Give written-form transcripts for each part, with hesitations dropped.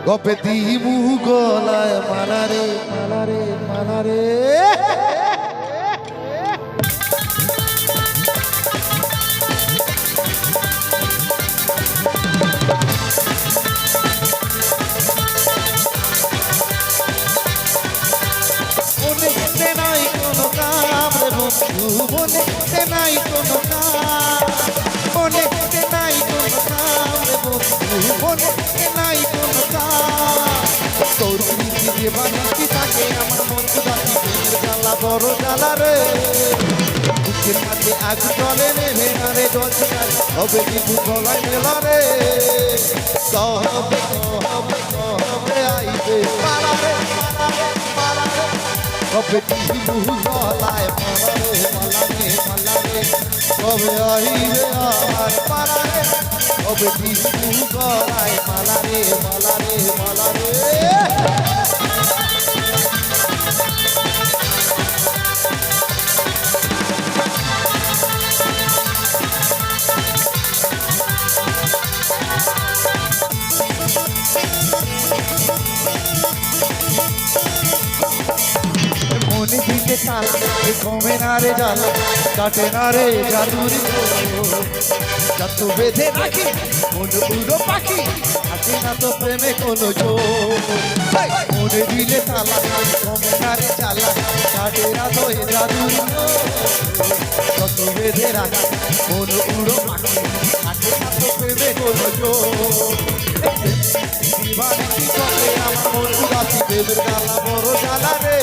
গপে দিমু গলায় মালারে মালারে মালারে মনে নাই কোনো কাম রে বন্ধু মনে নাই কোনো কাম মনে নাই কোনো কাম রে বন্ধু মনে নাই কোনো কাম তোর প্রীতি যে বানিয়েছি থাকে আমার মন দাতি প্রেমের জ্বালা বড় জ্বালা রে বুকের মাঝে আগুন জ্বলে রে ভেঙারে জ্বলছে হবে কিন্তু গলায় মেলা রে কবে কবে কবে আইবে পালা রে পালা রে কবে দিমু গলায় মালারে মালারে মালারে কবে আইবে আমার পালা রে কবে দিমু গলায় মালারে মালারে মালারে মনে দিকে চালা কমে না রে জ্বালা কাটে না রে জাদুর যত বেঁধে রাখি মন উড়ো পাখি আছে না তো প্রেমে কোনো জোর মনে দিলে চালা কমে না রে জ্বালা কাটে না তো এ জাদুর যত বেঁধে রাখি মন উড়ো পাখি আছে না তো প্রেমে কোনো জোর দিবানিকি চলে আমার মন উদাসী প্রেমের জ্বালা বড় জ্বালা রে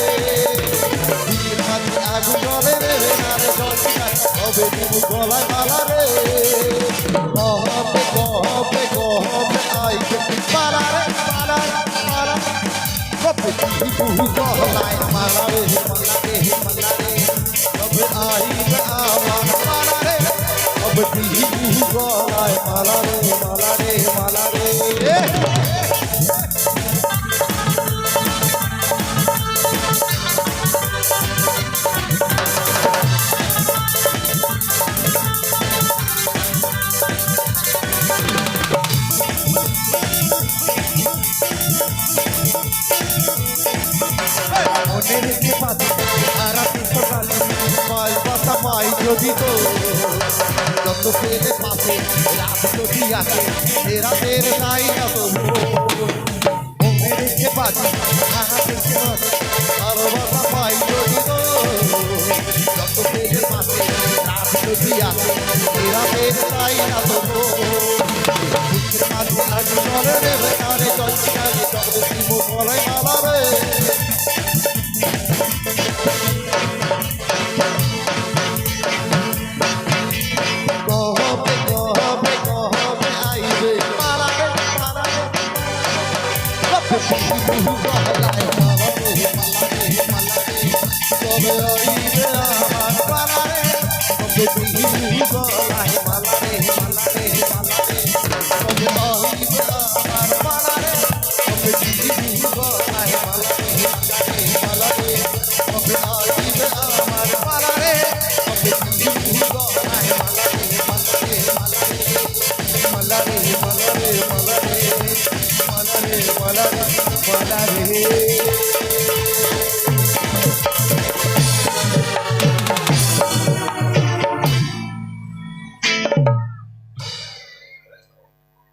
আগুন জলে রে ভেঙারে জলছে কবে দিমু গলায় মালা রে কবে কবে কবে আইবে পালা রে পালা পালা কবে দিমু গলায় মালা রে মালা রে মালা রে কবে আইবে আমার পালা রে কবে দিমু গলায় মালা রে মালা রে মালা রে মনে রেখে পাতি আর সকালে মাই বাসা মাই যদি তো যত পেলে পাশে রাত যদি আসে রাতের নাই না তো মনে রেখে পাতি আর বাসা মাই যদি তো যত পেলে পাশে রাত যদি আসে রাতের নাই না তো বুকের মাঝে আগুন জ্বলে রে ভেঙারে জ্বলছে কবে দিমু গলায় মালা রে Malare, malare, malare, malare, malare.